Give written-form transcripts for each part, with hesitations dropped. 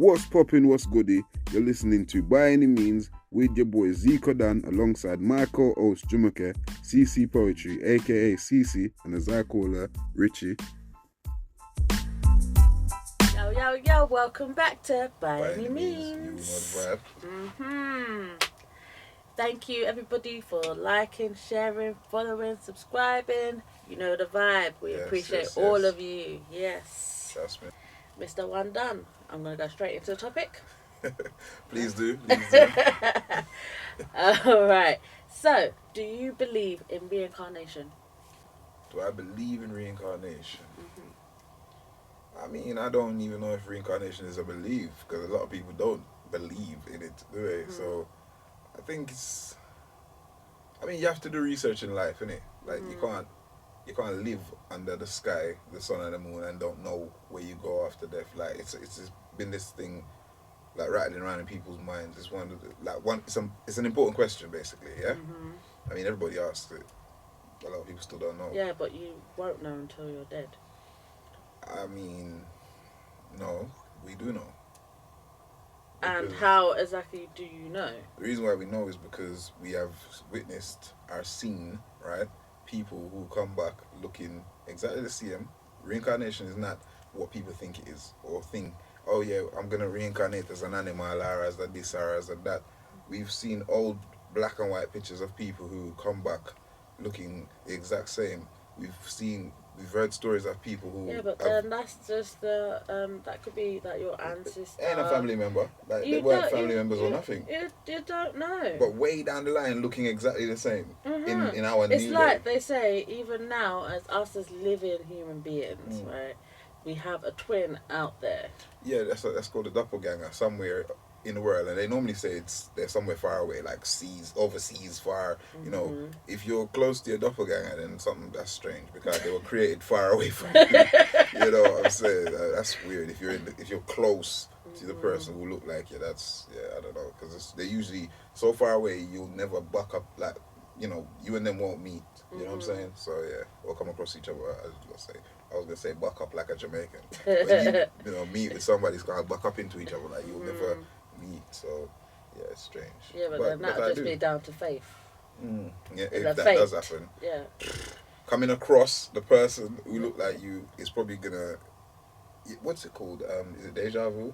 What's poppin', what's goody? You're listening to By Any Means with your boy Zico Dan alongside my co-host Jumoke, CC Poetry, aka CC, and as I call her, Richie. Yo, welcome back to By Any Means. You know the vibe. Thank you everybody for liking, sharing, following, subscribing. You know the vibe. We appreciate all of you. Yes. Trust me. Mr. One Done. I'm going to go straight into the topic. Please do. Alright. So, do you believe in reincarnation? Do I believe in reincarnation? I mean, I don't even know if reincarnation is a belief, because a lot of people don't believe in it, do they? So, I think it's... I mean, you have to do research in life, innit? Like, you can't live under the sky, the sun and the moon, and don't know where you go after death. Like, it's been this thing, like, rattling around in people's minds. It's an important question, basically, yeah? I mean, everybody asks it. A lot of people still don't know. Yeah, but you won't know until you're dead. I mean, no, we do know. And how exactly do you know? The reason why we know is because we have witnessed or seen, right, people who come back looking exactly the same. Reincarnation is not what people think it is, or think, oh yeah, I'm going to reincarnate as an animal or as a this or as a that. We've seen old black and white pictures of people who come back looking the exact same. We've heard stories of people who... Yeah, but then that's just the... that could be that your ancestor... Ain't a family member. Like, they weren't family members or nothing. You don't know. But way down the line, looking exactly the same in our new It's like day. they say, even now, as us as living human beings, right, we have a twin out there. Yeah, that's called a doppelganger somewhere in the world, and they normally say they're somewhere far away, like overseas far. You know, if you're close to your doppelganger, then something that's strange, because they were created far away from you. You know what I'm saying? That's weird. If you're close to the person who look like you, I don't know, because they're usually so far away you'll never buck up, like, you know, you and them won't meet. You know what I'm saying? So yeah, we'll come across each other. I was gonna say buck up like a Jamaican, but you know, meet with somebody's gonna buck up into each other, like you'll never meet. So yeah, it's strange. Yeah, but then that'll just be down to faith. Yeah, if that does happen. Yeah. Coming across the person who look like you is probably gonna... What's it called? Is it deja vu?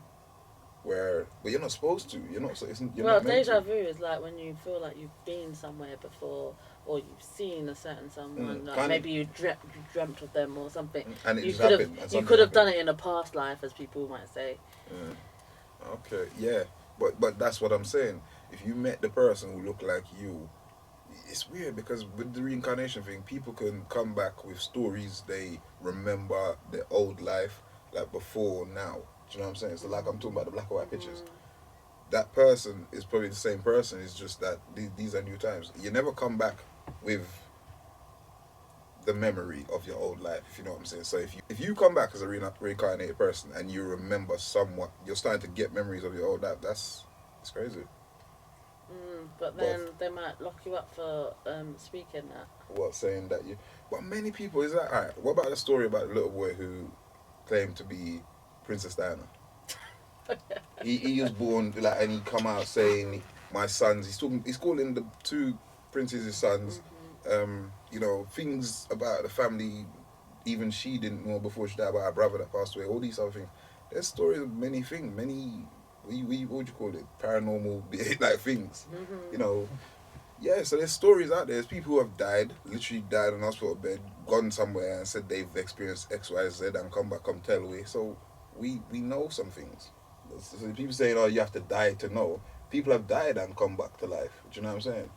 But you're not supposed to. You're not. Deja vu is like when you feel like you've been somewhere before, or you've seen a certain someone. Like maybe you dreamt of them or something. And you could have done it in a past life, as people might say. Okay, yeah, but that's what I'm saying. If you met the person who looked like you, it's weird, because with the reincarnation thing, people can come back with stories they remember their old life, like before now. Do you know what I'm saying? So like I'm talking about the black and white pictures. That person is probably the same person. It's just that these are new times. You never come back with the memory of your old life, if you know what I'm saying. So if you come back as a reincarnated person and you remember somewhat, you're starting to get memories of your old life. That's crazy. But then they might lock you up for speaking that. What, saying that you... But many people, is that... Alright, what about the story about the little boy who claimed to be Princess Diana? he was born, like, and he come out saying, my sons... He's calling the two princes his sons. You know, things about the family even she didn't know before she died, about her brother that passed away, all these other things. There's stories of many things, what would you call it? Paranormal, like, things. You know, yeah, so there's stories out there. There's people who have died, literally died in a hospital bed, gone somewhere and said they've experienced X, Y, Z and come back, come tell away. So we know some things. So people saying, oh, you have to die to know. People have died and come back to life. Do you know what I'm saying?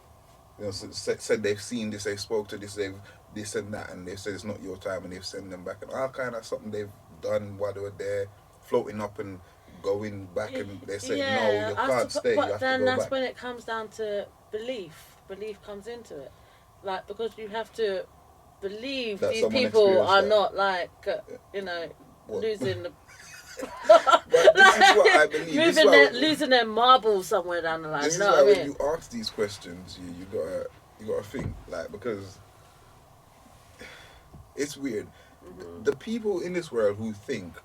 You know, said they've seen this, they've spoke to this, they've this and that, and they've said it's not your time, and they've sent them back, and all kind of something they've done while they were there, floating up and going back, and they say, no, you can't stay, you have to go back. But then that's when it comes down to belief. Belief comes into it. Like, because you have to believe that these people are not, like, you know, losing the... But this is what I believe. Losing their marbles somewhere down the line. This you know is why what I when mean? you ask these questions, you gotta think, like, because it's weird. The people in this world who think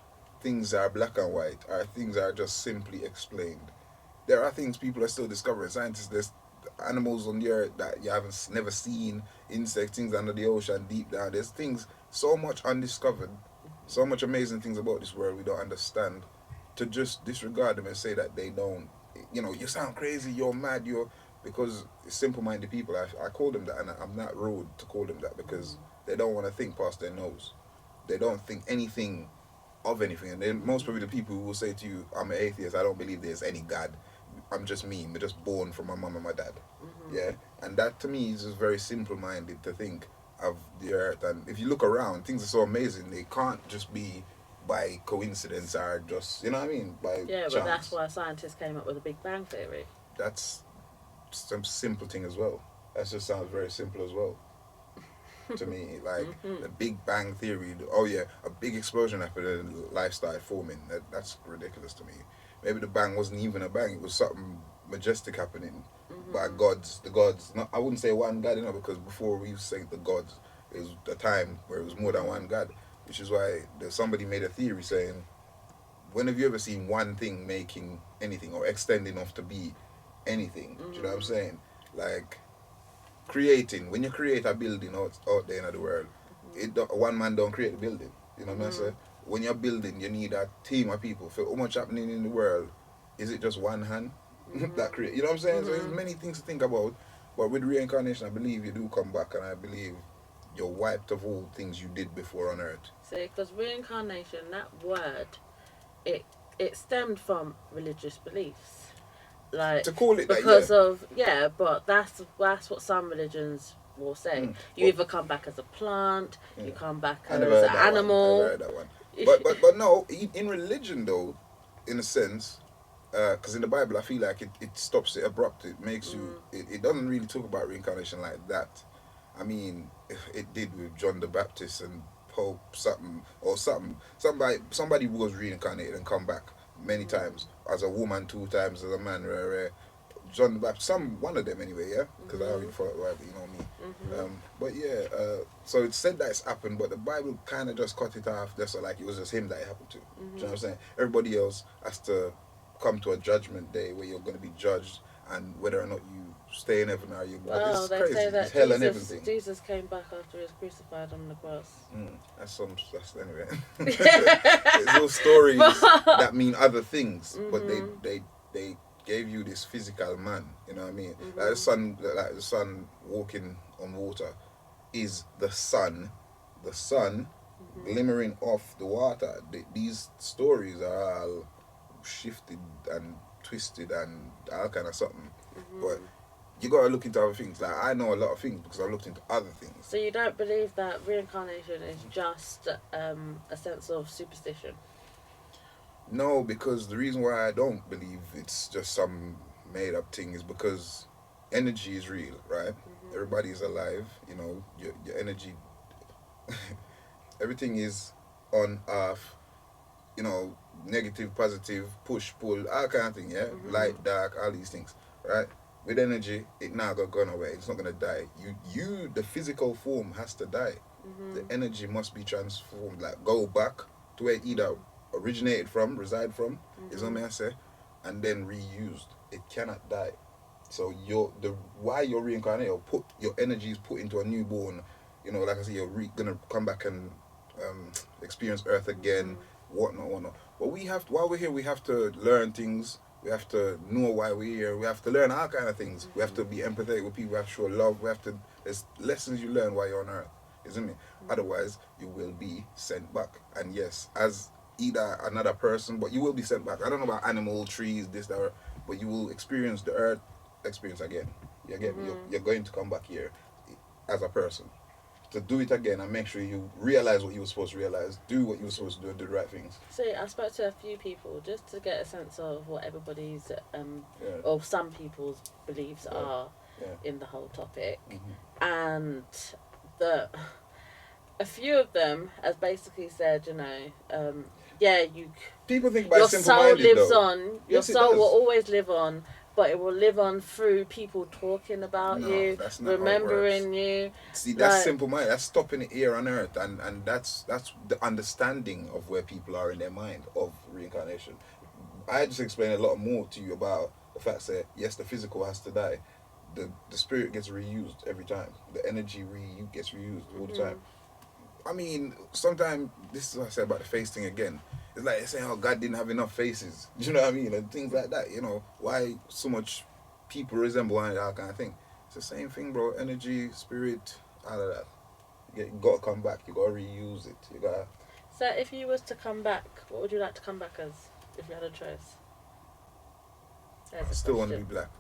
things are black and white, or things are just simply explained. There are things people are still discovering. Scientists, there's animals on the earth that you haven't never seen, insects, things under the ocean, deep down. There's things, so much undiscovered, so much amazing things about this world we don't understand. To just disregard them and say that they don't, you sound crazy, you're mad, because simple-minded people, I call them that, and I'm not rude to call them that, because they don't want to think past their nose. They don't think anything of anything. And then most probably the people who will say to you, I'm an atheist, I don't believe there's any God. I'm just me. I'm just born from my mum and my dad. Yeah? And that to me is just very simple-minded to think of the earth. And if you look around, things are so amazing. They can't just be by coincidence or just, you know what I mean? By chance. But that's why scientists came up with the Big Bang Theory. That's some simple thing as well. That just sounds very simple as well. To me, like the Big Bang Theory. Oh yeah, a big explosion happened and life started forming. That's ridiculous to me. Maybe the bang wasn't even a bang; it was something majestic happening by the gods. Not, I wouldn't say one God, because before we used to say the gods, it was a time where it was more than one God, which is why somebody made a theory saying, when have you ever seen one thing making anything or extending off to be anything? Do you know what I'm saying? Like, creating, when you create a building out there in the world, one man don't create the building. You know what I'm saying? When you're building, you need a team of people. For how much happening in the world, is it just one hand that create? You know what I'm saying? So there's many things to think about. But with reincarnation, I believe you do come back, and I believe you're wiped of all things you did before on earth. See, because reincarnation, that word, it stemmed from religious beliefs. Like, to call it because that, yeah. But that's what some religions will say. You either come back as a plant, you come back as an animal. I never heard that one. But no, in religion though, in a sense, because in the Bible I feel like it stops it abrupt. It makes you. It doesn't really talk about reincarnation like that. I mean, it did with John the Baptist and Pope somebody was reincarnated and come back many times, as a woman 2 times, as a man. John the Baptist, one of them anyway, yeah, because I already thought about it, you know me. But yeah, so it's said that it's happened, but the Bible kind of just cut it off, just like it was just him that it happened to. Do you know what I'm saying? Everybody else has to come to a judgment day where you're going to be judged, and whether or not you stay in heaven or you. Well, they say that hell and everything. Jesus came back after he was crucified on the cross. That's anyway. There's those stories that mean other things, but they gave you this physical man. You know what I mean? Like the sun walking on water is the sun glimmering off the water. These stories are all shifted and twisted and all kind of something, but you gotta look into other things. Like, I know a lot of things because I've looked into other things. So you don't believe that reincarnation is just a sense of superstition? No, because the reason why I don't believe it's just some made up thing is because energy is real, right? Everybody is alive, your energy, everything is on, off, negative, positive, push, pull, all kind of thing, yeah? Light, dark, all these things, right? With energy, it now got gone away. It's not going to die. You, the physical form has to die. The energy must be transformed, like go back to where it either originated from, reside from, is what I say, and then reused. It cannot die. So why you're reincarnated, your energy is put into a newborn, like I say, you're gonna come back and experience Earth again, whatnot. But while we're here, we have to learn things. We have to know why we're here. We have to learn all kind of things. We have to be empathetic with people. We have to show love. There's lessons you learn while you're on Earth, isn't it? Otherwise, you will be sent back. And yes, as either another person, but you will be sent back. I don't know about animal, trees, this, that, but you will experience the Earth experience again. You're going to come back here as a person to do it again and make sure you realize what you were supposed to realize, do what you were supposed to do, and do the right things. See, I spoke to a few people just to get a sense of what everybody's, or some people's beliefs are in the whole topic. And a few of them has basically said, people think by your soul lives though. on, your soul will always live on but it will live on through people talking about you, that's not remembering you. See, that's simple mind. That's stopping it here on earth, and that's the understanding of where people are in their mind of reincarnation. I just explained a lot more to you about the fact that yes, the physical has to die, the spirit gets reused every time, the energy gets reused all the time. I mean, sometimes this is what I said about the face thing again. It's like they say, oh, God didn't have enough faces. Do you know what I mean? And things like that. You know, why so much people resemble one another, that kind of thing. It's the same thing, bro. Energy, spirit, all of that. You gotta come back. You gotta reuse it. You gotta. So, if you was to come back, what would you like to come back as if you had a choice? I still want to be black.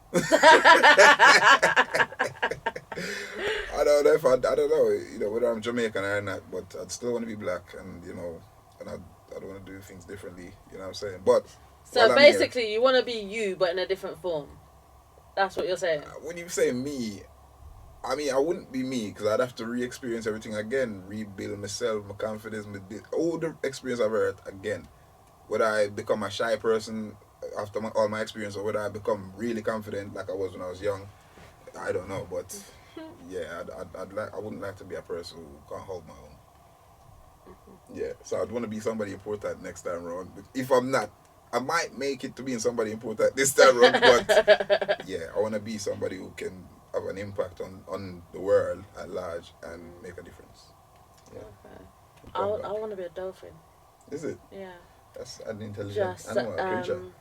I don't know I don't know, you know, whether I'm Jamaican or not, but I'd still want to be black, and you know, and I don't want to do things differently. You know what I'm saying? But so basically, you want to be you, but in a different form. That's what you're saying. When you say me, I mean I wouldn't be me because I'd have to re-experience everything again, rebuild myself, my confidence, all the experience I've had again. Whether I become a shy person after all my experience, or whether I become really confident like I was when I was young, I don't know. But yeah, I wouldn't like to be a person who can't hold my own. Yeah, so I'd want to be somebody important next time around. If I'm not, I might make it to being somebody important this time around. But yeah, I want to be somebody who can have an impact on the world at large and make a difference. Yeah. Okay. I want to be a dolphin. Is it? Yeah. That's an intelligent animal, creature.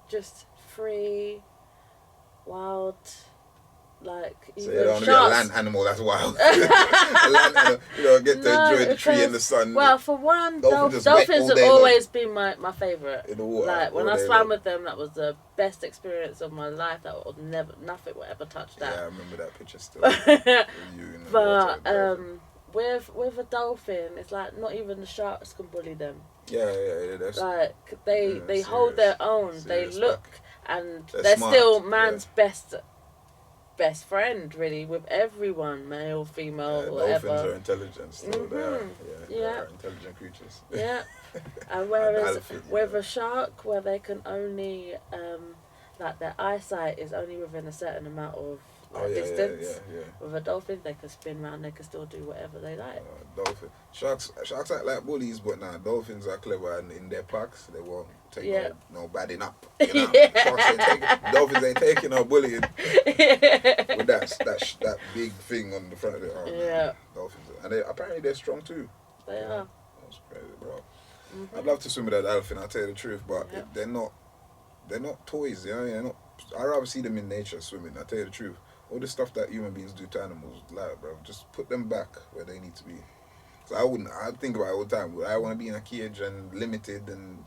Just free, wild, like so even you don't want to sharks. be a land animal that's wild. A land animal, you know, get to enjoy the tree in the sun. Well, for one, dolphins have always been my favourite. In the water. Like when I swam with them, that was the best experience of my life. Nothing will ever touch that. Yeah, I remember that picture still. But with a dolphin, it's like not even the sharks can bully them. Yeah. That's like they serious, hold their own. They look and they're smart. Still man's best friend, really, with everyone, male, female, whatever. Dolphins are intelligent, so they are intelligent creatures. Yeah. And whereas with a shark, where they can only like their eyesight is only within a certain amount of distance. Yeah. With a dolphin, they can spin around. They can still do whatever they like. Dolphin sharks act like bullies, but dolphins are clever, and in their packs they won't take no badding up. You know? Dolphins ain't taking no bullying. With that big thing on the front of it. Dolphins, and apparently they're strong too. They are. That's crazy, bro. Mm-hmm. I'd love to swim with that dolphin. I'll tell you the truth, but they're not toys. You know, they're not. I'd rather see them in nature swimming. I'll tell you the truth. All the stuff that human beings do to animals, like, bro, just put them back where they need to be. So I think about it all the time. I want to be in a cage and limited, and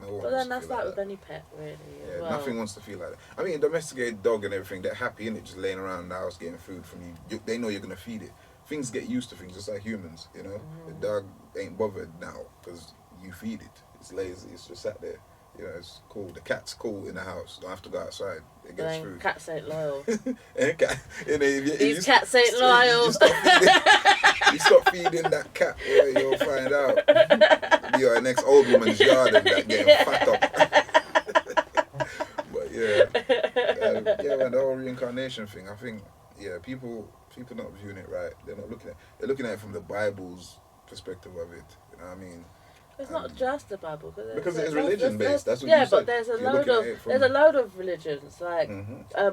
no one. But then that's like with any pet, really. Yeah, nothing wants to feel like that. I mean, a domesticated dog and everything, they're happy in it, just laying around the house getting food from you. They know you're gonna feed it. Things get used to things, just like humans. You know, the dog ain't bothered now because you feed it. It's lazy. It's just sat there. You know, it's cool. The cat's cool in the house. Don't have to go outside. It gets food. Cats ain't loyal. These cats ain't loyal. You stop feeding that cat, boy, you'll find out. You're an ex-old woman's yard and that getting fat up. But man, the whole reincarnation thing, I think, people not viewing it right. They're looking at it from the Bible's perspective of it. You know what I mean? It's not just the Bible, because it's religion based. That's what you said. But there's a load of religions like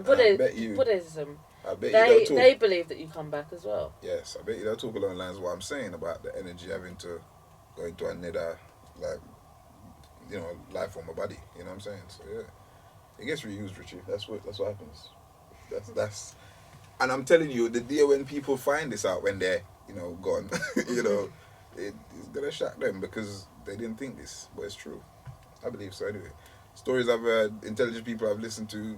Buddhism. I bet they believe that you come back as well. Yes, I bet you they'll talk along the lines of what I'm saying about the energy having to go into another, like, you know, life form, a body. You know what I'm saying? So it gets reused, Richie. That's what happens. That's, and I'm telling you, the day when people find this out, when they're, you know, gone, you know. It's gonna shock them because they didn't think this, but it's true. I believe so anyway. Stories I've heard, intelligent people I've listened to,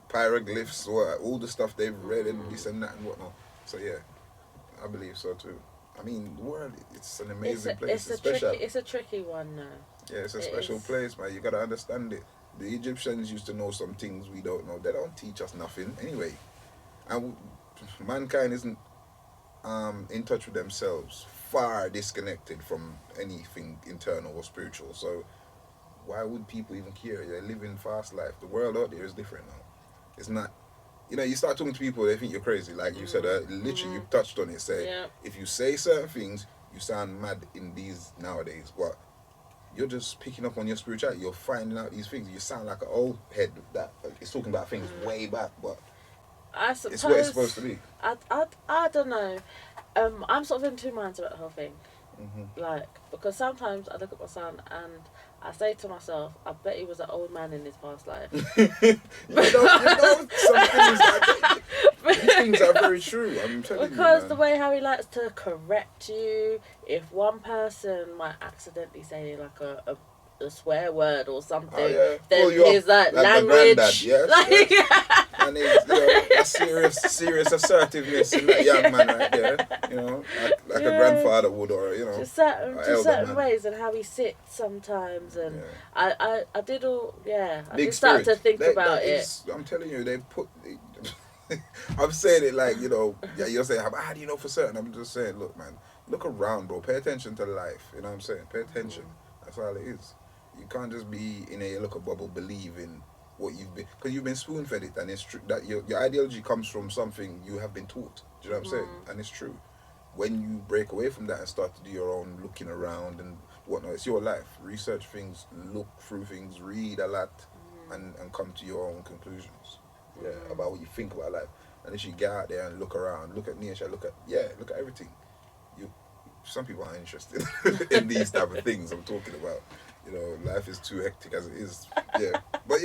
pyroglyphs, or all the stuff they've read and this and that and whatnot. So I believe so too. I mean, the world, it's an amazing place. It's special. It's a tricky one now. Yeah, it's a special place, man. You gotta understand it. The Egyptians used to know some things we don't know. They don't teach us nothing anyway. And mankind isn't in touch with themselves, far disconnected from anything internal or spiritual. So why would people even care? They're living fast life. The world out there is different now. It's not. You start talking to people, they think you're crazy. Like you said, literally, you touched on it. Say, if you say certain things, you sound mad in these nowadays. But you're just picking up on your spirituality. You're finding out these things. You sound like an old head that is talking about things way back, but I suppose it's what it's supposed to be. I don't know. I'm sort of in two minds about the whole thing. Like, because sometimes I look at my son and I say to myself, I bet he was an old man in his past life. These things are very true. I'm telling you, because the way how he likes to correct you, if one person might accidentally say like a swear word or something, then his like language, and it's a serious assertiveness in that young man right there, like a grandfather would, or just certain ways, and how he sits sometimes, and I did all I did start to think about it. I'm telling you, I'm saying it like you're saying how do you know for certain? I'm just saying, look, man, look around, bro. Pay attention to life. You know what I'm saying? Pay attention. That's all it is. You can't just be in a little bubble, believe in what you've been, because you've been spoon fed it, and it's true that your ideology comes from something you have been taught. Do you know what I'm saying? And it's true. When you break away from that and start to do your own looking around and whatnot, it's your life. Research things, look through things, read a lot, and come to your own conclusions. About what you think about life. And if you get out there and look around, look at nature, look at everything. Some people aren't interested in these type of things I'm talking about. Life is too hectic as it is. But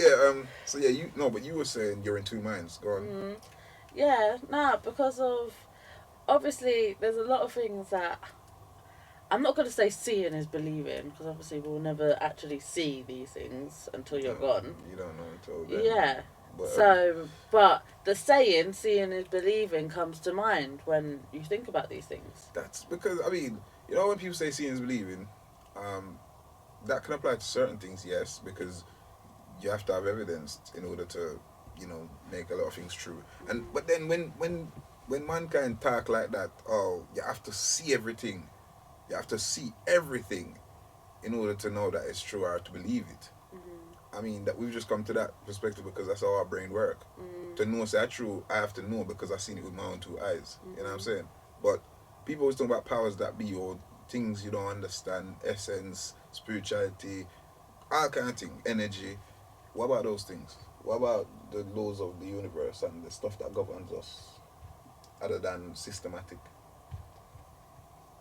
but you were saying you're in two minds. Go on. Because of, obviously there's a lot of things that I'm not going to say seeing is believing, because obviously we'll never actually see these things until you're gone. You don't know until then. But the saying, seeing is believing, comes to mind when you think about these things. That's because, when people say seeing is believing, that can apply to certain things, yes, because you have to have evidence in order to, make a lot of things true. But then when mankind talk like that, you have to see everything. You have to see everything in order to know that it's true or to believe it. That we've just come to that perspective because that's how our brain work. To know it's that true, I have to know because I've seen it with my own two eyes. You know what I'm saying? But people always talk about powers that be, or things you don't understand, essence, spirituality, all kind of thing, energy. What about those things? What about the laws of the universe and the stuff that governs us, other than systematic?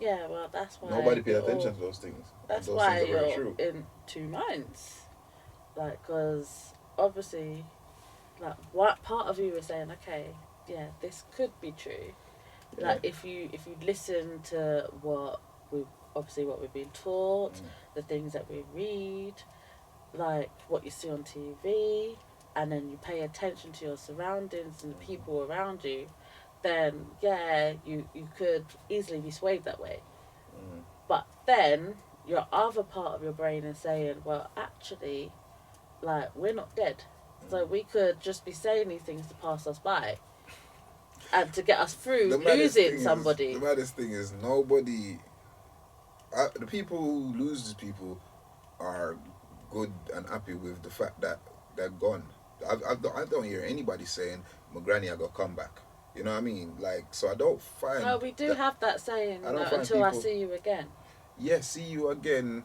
Yeah, well, that's why nobody paid attention to those things. That's why you're in two minds. Like, because obviously, like, what part of you is saying, okay, this could be true. Like, if you listen to what we've been taught, the things that we read, like what you see on TV, and then you pay attention to your surroundings and the people around you, then you could easily be swayed that way. But then your other part of your brain is saying, well, actually, like, we're not dead, so we could just be saying these things to pass us by and to get us through losing somebody. The maddest thing is nobody. The people who lose these people are good and happy with the fact that they're gone. I don't hear anybody saying, my granny I got come back. You know what I mean? Like, so I don't find... No, we do have that saying, until I see you again. Yeah, see you again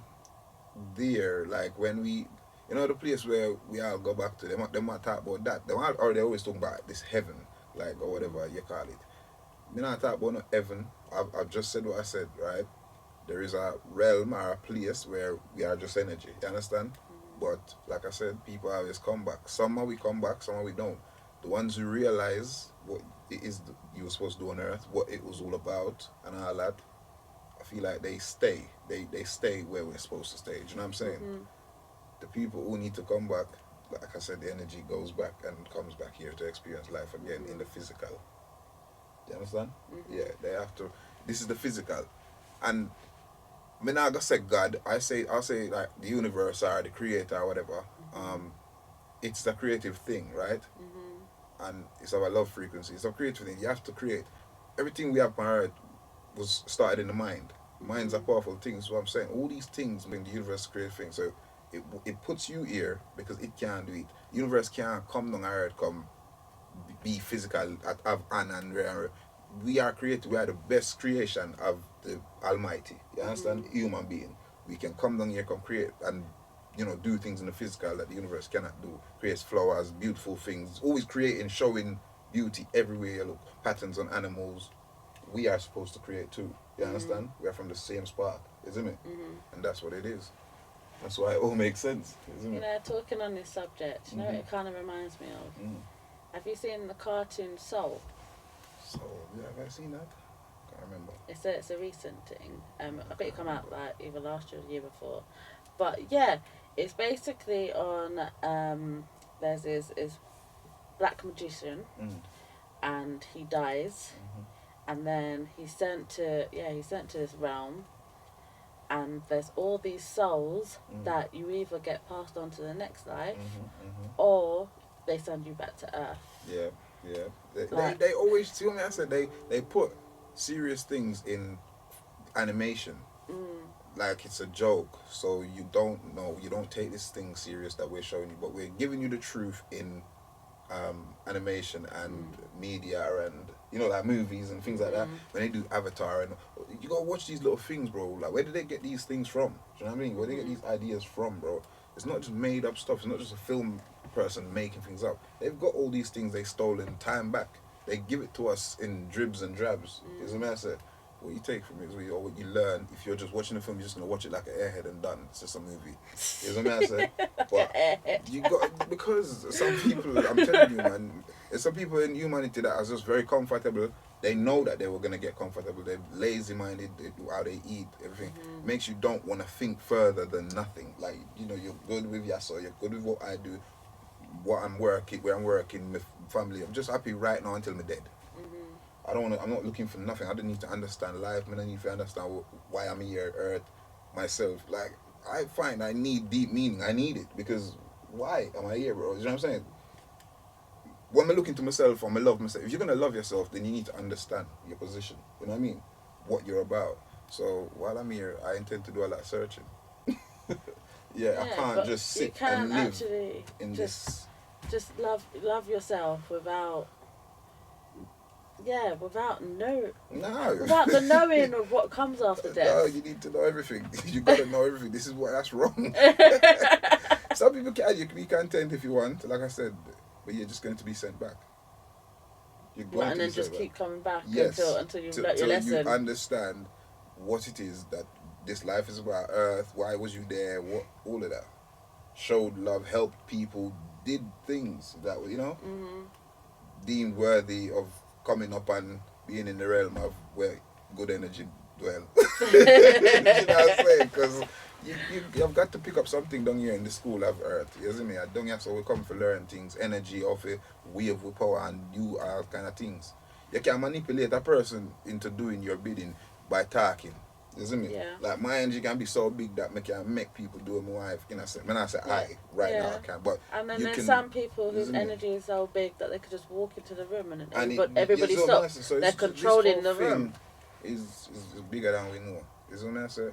there. Like, when we... the place where we all go back to, they might talk about that. They always talk about this heaven, like, or whatever you call it. Me not talk about no heaven. I've just said what I said, right? There is a realm or a place where we are just energy. You understand? But like I said, people always come back. Somehow we come back, somehow we don't. The ones who realize what it is you were supposed to do on Earth, what it was all about, and all that, I feel like they stay. They stay where we're supposed to stay. Do you know what I'm saying? The people who need to come back, like I said, the energy goes back and comes back here to experience life again in the physical. Do you understand? Yeah, they have to. This is the physical. And I mean, I say God. I'll say like the universe or the creator or whatever. It's a creative thing, right? And it's our love frequency. It's a creative thing. You have to create. Everything we have on Earth was started in the mind. Mind's a powerful thing. Is what I'm saying. All these things in the universe create things. So it puts you here because it can't do it. Universe can't come down earth, come be physical, have an and rare. We are created. We are the best creation of the Almighty. You understand? Human being. We can come down here, come create, and do things in the physical that the universe cannot do. Creates flowers, beautiful things. Always creating, showing beauty everywhere you look. Patterns on animals. We are supposed to create too. You understand? We are from the same spark, isn't it? And that's what it is. That's why it all makes sense, isn't it? Talking on this subject, what it kind of reminds me of? Have you seen the cartoon Soul? Soul, yeah, have I seen that? Can't remember. It's a recent thing. I think it came out like either last year or the year before. But yeah, it's basically on there's this black magician and he dies and then he's sent to this realm. And there's all these souls that you either get passed on to the next life or they send you back to Earth. Yeah. They always, see what I said, they put serious things in animation. Like it's a joke. So you don't take this thing serious that we're showing you, but we're giving you the truth in animation and media and like movies and things like that. When they do Avatar, and you gotta watch these little things, bro. Like, where did they get these things from? Do you know what I mean? Where do they get these ideas from, bro? It's not just made up stuff. It's not just a film person making things up. They've got all these things they stole in time back. They give it to us in dribs and drabs. Is what I said. What you take from it is what you learn. If you're just watching a film, you're just gonna watch it like an airhead and done. It's just a movie. Is what I said. But you got, because some people, I'm telling you, man, there's some people in humanity that are just very comfortable. They know that they were gonna get comfortable. They're lazy-minded. How they eat, everything makes you don't want to think further than nothing. Like you're good with Yasso. You're good with what I do, where I'm working, with family. I'm just happy right now until I'm dead. I'm not looking for nothing. I don't need to understand life. I don't need to understand why I'm here, Earth, myself. Like, I find I need deep meaning. I need it because why am I here, bro? You know what I'm saying? When I look into myself, I love myself. If you're gonna love yourself, then you need to understand your position. You know what I mean? What you're about. So while I'm here, I intend to do a lot of searching. I can't just sit and live in this. Just love yourself without without the knowing of what comes after death. No, you need to know everything. You gotta know everything. This is why that's wrong. Some people you can be content if you want, like I said, but you're just going to be sent back. You're going and then just keep coming back until you learn your lesson. Until you understand what it is that this life is about, Earth, why was you there, what, all of that. Showed love, helped people, did things that were, deemed worthy of coming up and being in the realm of where good energy dwell. You know what I'm saying? Because you've got to pick up something down here in the school of Earth. You see me? Down here, so we come to learn things, energy of a wave with power and do all kind of things. You can manipulate a person into doing your bidding by talking. You see me? Yeah. Like my energy can be so big that I can make people do it my wife. When I say now I can. But and then there's some people whose energy is so big that they could just walk into the room and everybody stops. So they're controlling the room. Is bigger than we know. Is what I say?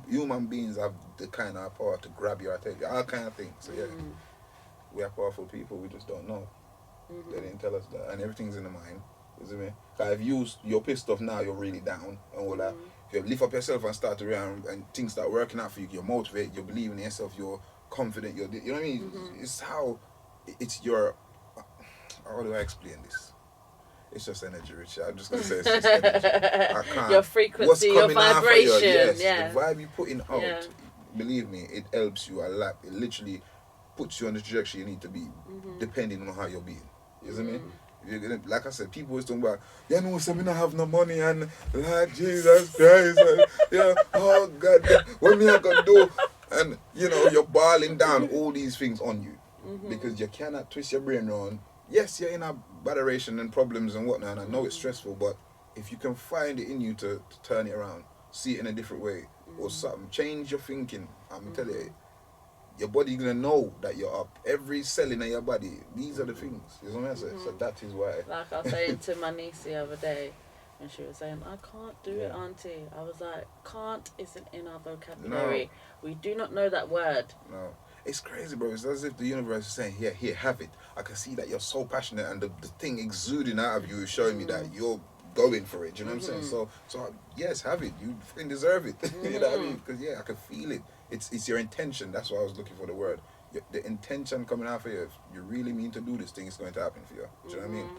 Human beings have the kind of power to grab your attention, all kind of things. So we are powerful people. We just don't know. They didn't tell us that, and everything's in the mind. You see me? Because if you're pissed off now, you're really down and all that. If you lift up yourself and start around and things start working out for you, you're motivated, you're believing in yourself, you're confident, you know what I mean? It's how it's your. How do I explain this? It's just energy, Richard. I'm just gonna say it's just energy. I can't. Your frequency, your vibration, the vibe you're putting out. Believe me, it helps you a lot. It literally puts you on the trajectory you need to be, depending on how you're being. You see me? Like I said, people always talking about, so we don't have no money and like Jesus Christ, and, oh God, what me I gonna do? And you're boiling down all these things on you because you cannot twist your brain around. Yes, you're in a adoration and problems and whatnot, and I know it's stressful, but if you can find it in you to turn it around, see it in a different way or something, change your thinking, I'm telling you, your body gonna know that you're up. Every cell in your body, these are the things. You know what I'm saying? So that is why. Like I was saying to my niece the other day, and she was saying, I can't do it, Auntie. I was like, can't isn't in our vocabulary. No. We do not know that word. No. It's crazy, bro. It's as if the universe is saying, "Yeah, here, have it. I can see that you're so passionate, and the thing exuding out of you is showing me that you're going for it." Do you know what I'm saying? So yes, have it. You fucking deserve it. You know what I mean? Because I can feel it. It's your intention. That's why I was looking for the word. The intention coming out for you. If you really mean to do this thing, it's going to happen for you. Do you know what I mean?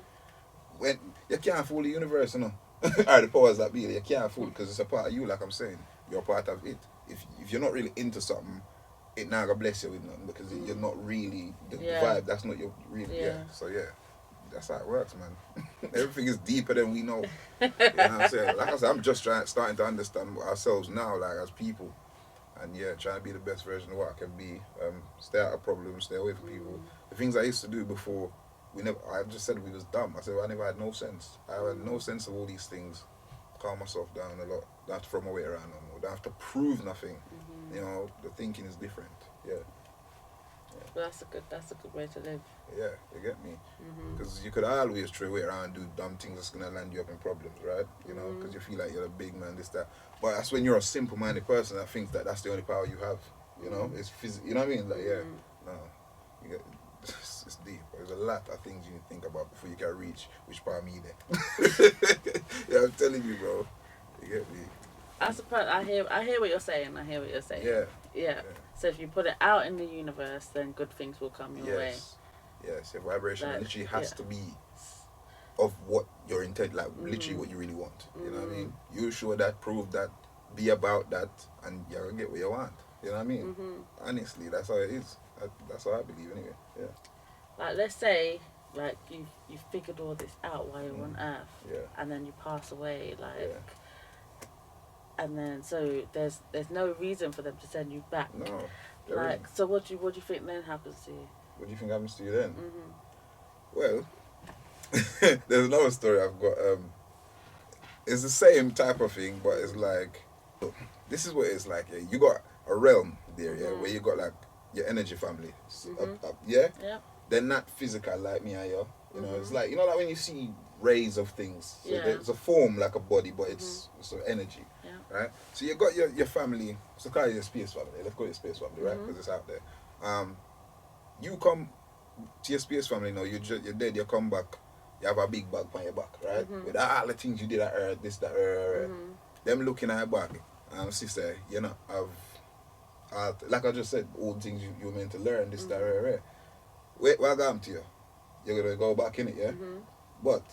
When you can't fool the universe, you know. Or the powers that be, you can't fool because it's a part of you. Like I'm saying, you're a part of it. If you're not really into something, it now gonna bless you with nothing because you're not really the vibe. That's not your real. So that's how it works, man. Everything is deeper than we know. You know what I'm saying? Like I said, I'm just starting to understand ourselves now, like as people, and trying to be the best version of what I can be. Stay out of problems, stay away from people. The things I used to do before, I just said we was dumb. I said I never had no sense. I had no sense of all these things. Calm myself down a lot. Don't have to throw my weight around no more. Don't have to prove nothing. You know, the thinking is different. Yeah. Well, that's a good way to live. Yeah, you get me? Because you could always throw your weight around and do dumb things that's going to land you up in problems, right? You know, because you feel like you're a big man, this, that. But that's when you're a simple-minded person that thinks that that's the only power you have. You know, it's you know what I mean? Like, no. You get, it's deep. There's a lot of things you need to think about before you can reach which part of me there. Yeah, I'm telling you, bro. You get me? I suppose I hear what you're saying. Yeah. So if you put it out in the universe, then good things will come your way. Yes, your vibration literally has to be of what your intent, like literally what you really want. You know what I mean? You show that, prove that, be about that, and you're gonna get what you want. You know what I mean? Honestly, that's how it is. That's how I believe anyway. Yeah. Like, let's say, like you figured all this out while you're on Earth, and then you pass away, and then so there's no reason for them to send you back. No. Like, so what do you think then happens to you? What do you think happens to you then? Well, there's another story I've got. It's the same type of thing, but it's like, this is what it's like. Yeah, you got a realm there, where you got like your energy family. Yeah. They're not physical like me and you. You know, it's like, you know, like when you see rays of things. So there's a form like a body, but it's energy. Right? So you got your family, so call it your space family. Let's call it space family, right? Because it's out there. You come to your space family now, you're dead, you come back, you have a big bag on your back, right? With all the things you did at Earth, this, that, them looking at your back, sister, you know, like I just said, all the things you were meant to learn, this, that, What happened to you? You're going to go back in it, yeah? But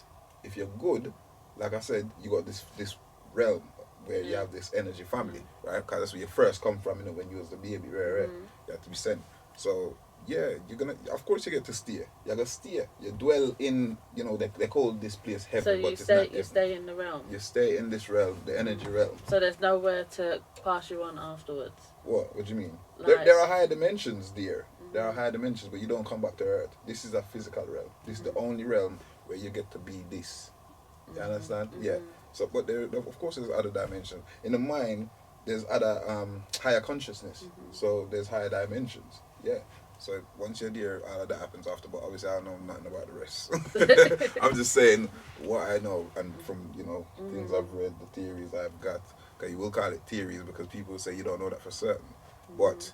if you're good, like I said, you got this realm where you have this energy family, right? Because that's where you first come from, you know, when you was the baby, right? You have to be sent. So, you're gonna, of course you get to stay. You're gonna stay. You dwell in, you know, they call this place heaven, so but it's not heaven. You stay in the realm. You stay in this realm, the energy realm. So there's nowhere to pass you on afterwards. What do you mean? Like, there are higher dimensions there. There are higher dimensions, but you don't come back to Earth. This is a physical realm. This is the only realm where you get to be this. You understand? Yeah. So, but there, of course, there's other dimensions. In the mind, there's other higher consciousness. So there's higher dimensions. Yeah. So once you're there, all of that happens after. But obviously, I don't know nothing about the rest. I'm just saying what I know, and from, you know, things I've read, the theories I've got. Okay, you will call it theories because people say you don't know that for certain. But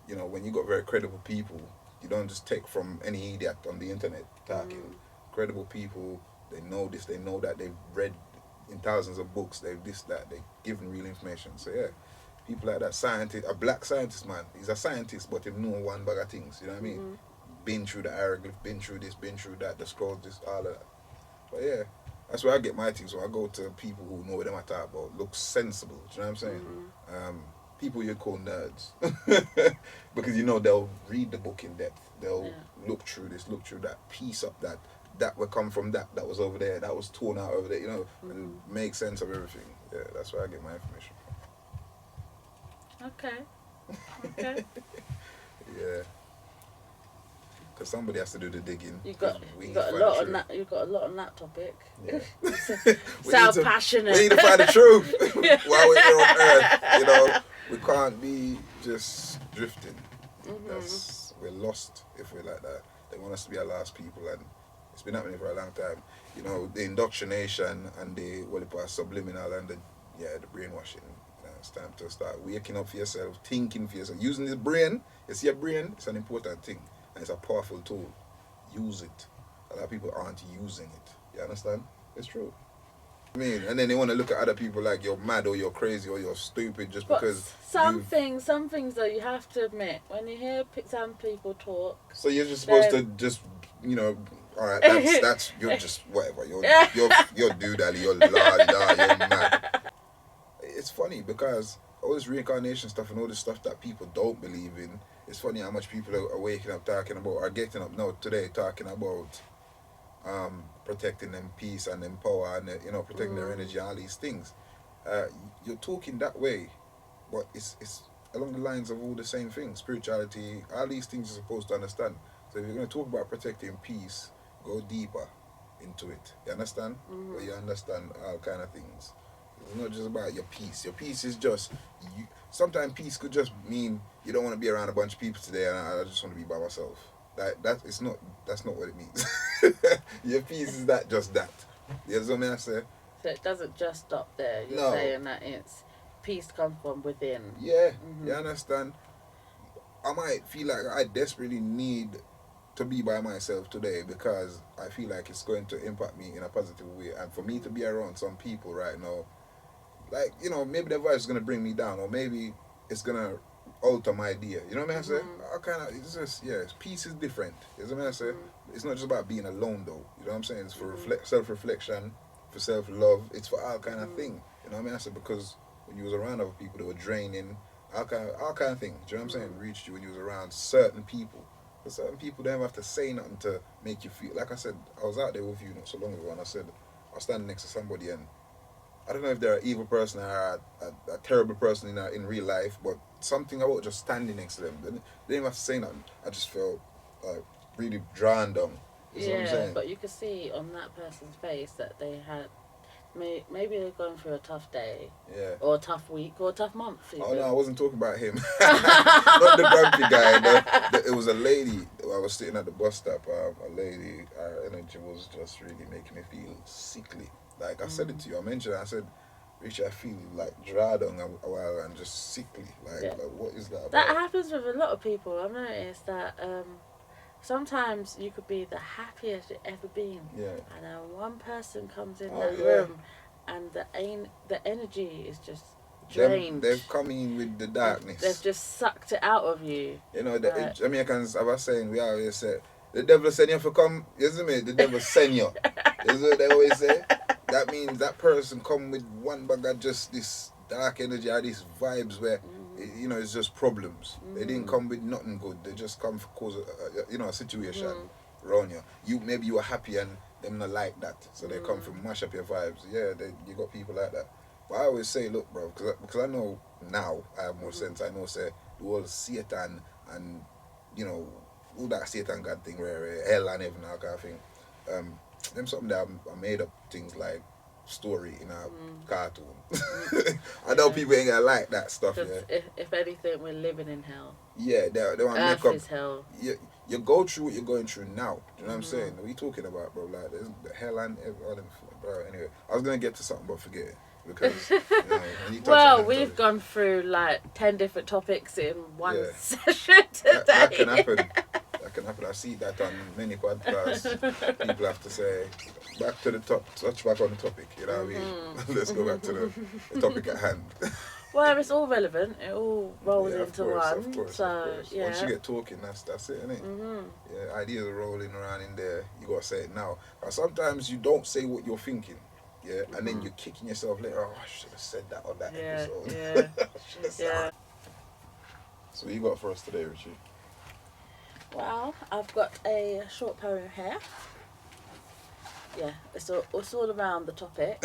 you know, when you got very credible people, you don't just take from any idiot on the internet talking. Credible people, they know this, they know that, they've read in thousands of books, they've this, that, they've given real information. So yeah, people like that, scientist, a black scientist, man, he's a scientist, but he know one bag of things, you know what I mean? Been through the hieroglyph, been through this, been through that, the scrolls, this, all of that. But yeah, that's where I get my things. So I go to people who know what them I talk about, look sensible, do you know what I'm saying? People you call nerds. Because, you know, they'll read the book in depth. They'll look through this, look through that, piece up that will come from that was over there, that was torn out over there, you know, and make sense of everything. Yeah, that's where I get my information from. Okay. Yeah. Because somebody has to do the digging. You got a lot on that. You got a lot on that topic. Yeah. Sound passionate. We need to find the truth while we're here on Earth. You know, we can't be just drifting. We're lost if we're like that. They want us to be our last people, and it's been happening for a long time. You know, the indoctrination and the subliminal and the yeah, the brainwashing. It's time to start waking up for yourself, thinking for yourself, using the brain. You see, your brain, it's an important thing, and it's a powerful tool. Use it. A lot of people aren't using it. You understand? It's true. I mean, and then they want to look at other people like you're mad or you're crazy or you're stupid just But because some things though, you have to admit, when you hear some people talk. So you're just supposed to just, all right, that's you're just whatever. You're doodally, you're la-di-da, you're mad. It's funny because all this reincarnation stuff and all this stuff that people don't believe in, it's funny how much people are waking up talking about, are getting up now today talking about protecting them peace and them power and protecting their energy, all these things. You're talking that way, but it's along the lines of all the same things. Spirituality, all these things you're supposed to understand. So if you're going to talk about protecting peace, go deeper into it. You understand? Where you understand all kind of things. It's not just about your peace. Your peace is just sometimes peace could just mean you don't want to be around a bunch of people today, and I just want to be by myself. That's not what it means. Your peace is not just that. You know what I say? So it doesn't just stop there. You're saying that it's peace comes from within. Yeah, you understand? I might feel like I desperately need to be by myself today because I feel like it's going to impact me in a positive way. And for me to be around some people right now, like, maybe the vibe is going to bring me down, or maybe it's going to alter my idea. You know what I say? It's just, peace is different. You know what I say? It's not just about being alone, though. You know what I'm saying? It's for self-reflection, for self-love. It's for all kind of thing. You know what I say? Because when you was around other people, they were draining, all kind of thing. Do you know what I'm saying? Reached you when you was around certain people. But certain people don't have to say nothing to make you feel. Like I said, I was out there with you not so long ago, and I said, I was standing next to somebody, and I don't know if they're an evil person or a terrible person in real life, but something about just standing next to them. They didn't have to say nothing. I just felt really drawn down. You know what I'm saying? But you could see on that person's face that they had, maybe they're going through a tough day. Yeah. Or a tough week, or a tough month. Even. Oh no, I wasn't talking about him. Not the grumpy guy. It was a lady. I was sitting at the bus stop. A lady, her energy was just really making me feel sickly. Like I said it to you, I mentioned it, I said, Richard, I feel like dry down a while and just sickly. Like what is that about? That happens with a lot of people. I've noticed that sometimes you could be the happiest you've ever been. Yeah. And then one person comes in that room and the energy is just drained. They've come in with the darkness. They've just sucked it out of you. The Americans have a saying, we always say, the devil send you for come, you see me? The devil send you. That's what they always say. That means that person come with one bag of just this dark energy or these vibes where, it's just problems. They didn't come with nothing good. They just come for cause a situation around you. Maybe you were happy and them not like that. So they come to mash up your vibes. Yeah, you got people like that. But I always say, look, bro, because I know now, I have more sense. I know, say, the whole Satan and, all that Satan God thing, where hell and heaven, that kind of thing. Them something that I made up things like story in a cartoon. I know people ain't gonna like that stuff. Yeah. If anything, we're living in hell. Yeah, they want to make up. Earth is hell. You go through what you're going through now. Do you know what I'm saying? What are you talking about, bro? Like, there's the hell and bro. Anyway, I was gonna get to something, but forget it. Because well, we've gone through like 10 different topics in one session today. That can happen. I see that on many podcasts. People have to say, back to the top, touch back on the topic. You know what I mean? Let's go back to the topic at hand. Well, it's all relevant. It all rolls into one. Of course. Once you get talking, that's it, innit? Yeah, ideas are rolling around in there. You gotta say it now. But sometimes you don't say what you're thinking. Yeah, and then you're kicking yourself later. Oh, I should have said that on that episode. Yeah. So what you got for us today, Richie? Well, I've got a short poem of hair. Yeah, it's all around the topic.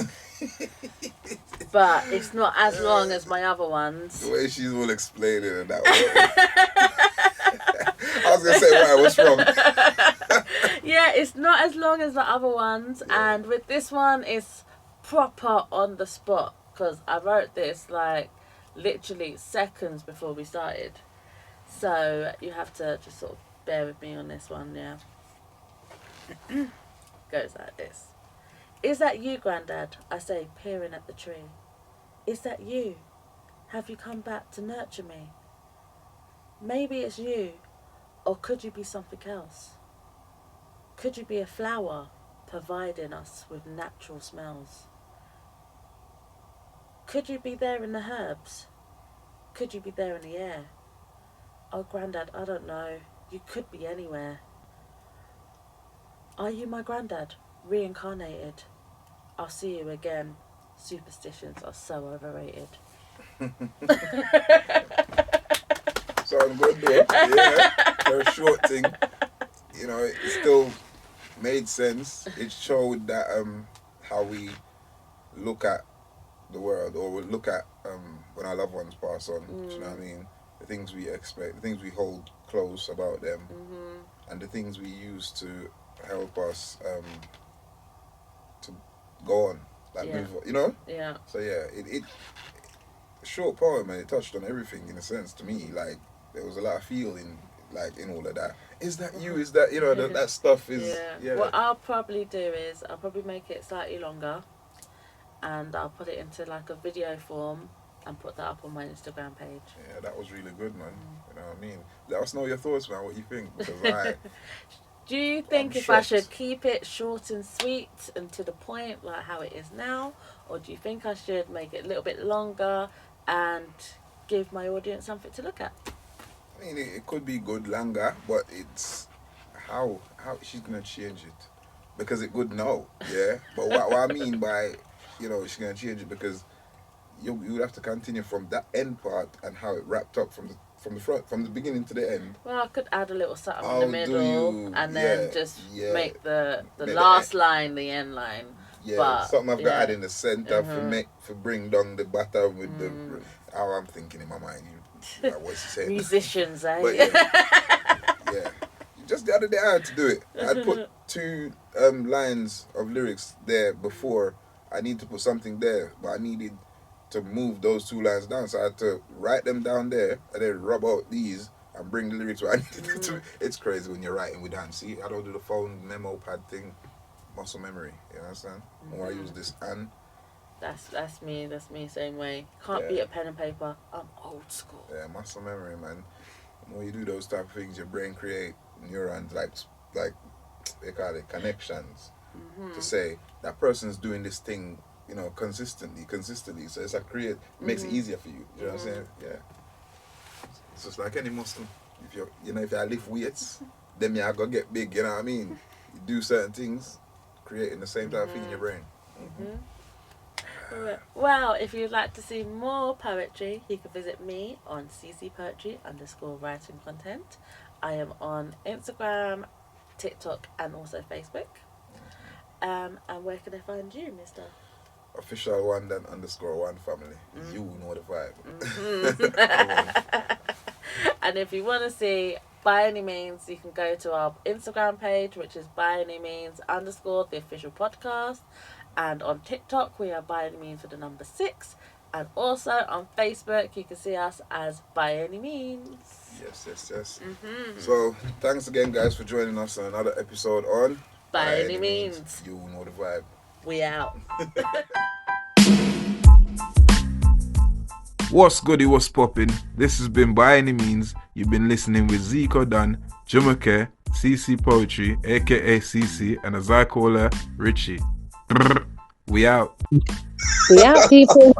But it's not as long as my other ones. The way she's all explaining it that way. I was going to say, why, what's wrong? Yeah, it's not as long as the other ones. Yeah. And with this one, it's proper on the spot. Because I wrote this like literally seconds before we started. So you have to just sort of bear with me on this one, yeah. Goes like this. Is that you, Grandad? I say, peering at the tree. Is that you? Have you come back to nurture me? Maybe it's you, or could you be something else? Could you be a flower, providing us with natural smells? Could you be there in the herbs? Could you be there in the air? Oh, Grandad, I don't know. You could be anywhere. Are you my Grandad, reincarnated? I'll see you again. Superstitions are so overrated. Sound good though. Yeah, for a short thing. You know, it still made sense. It showed that how we look at the world, or we look at when our loved ones pass on. Do you know what I mean? The things we expect, the things we hold close about them, and the things we use to help us to go on, like move on, you know? Yeah. So yeah, it short poem, and it touched on everything in a sense to me. Like there was a lot of feeling, like in all of that. Is that you? Is that, you know, that stuff is. Yeah. What I'll probably do is I'll probably make it slightly longer, and I'll put it into like a video form and put that up on my Instagram page. Yeah, that was really good, man. You know what I mean? Let us know your thoughts, man. What you think? Because do you think if I should keep it short and sweet and to the point, like how it is now, or do you think I should make it a little bit longer and give my audience something to look at? I mean, it could be good longer, but it's how she's gonna change it, because it good now, yeah. But what I mean by, you know, she's gonna change it because you would have to continue from that end part and how it wrapped up from the front, from the beginning to the end. Well, I could add a little something in the middle and then just make the make last line the end line. Yeah, but, something I've got to add in the center for bring down the bottom with the how I'm thinking in my mind. Like, what's he saying? Musicians, eh? But yeah. Just the other day I had to do it. I'd put 2 lines of lyrics there before. I need to put something there, but I needed to move those 2 lines down, so I had to write them down there and then rub out these and bring the lyrics where I needed to. It's crazy when you're writing with hand. See, I don't do the phone memo pad thing. Muscle memory, you understand? When I use this and that's me same way. Can't beat a pen and paper. I'm old school. Yeah, muscle memory, man. When you do those type of things, your brain create neurons, like they call it connections, to say that person's doing this thing, you know, consistently. So it's like it makes it easier for you. You know what I'm saying? Yeah. It's just like any muscle. If you lift weights, then you go get big. You know what I mean? You do certain things, creating the same type of thing in your brain. Well, if you'd like to see more poetry, you can visit me on ccpoetry_writing content. I am on Instagram, TikTok, and also Facebook. And where can I find you, Mr.? Official one then _1 family. You know the vibe. And if you want to see By Any Means, you can go to our Instagram page, which is byanymeans_theofficialpodcast. And on TikTok, we are By Any Means with the number 6. And also on Facebook, you can see us as By Any Means. Yes. So, thanks again, guys, for joining us on another episode on By Any Means. You know the vibe. We out. What's goody, what's poppin'? This has been By Any Means. You've been listening with Zico Dunn, Jumake, CC Poetry, aka CC, and as I call her, Richie. We out. We out, people.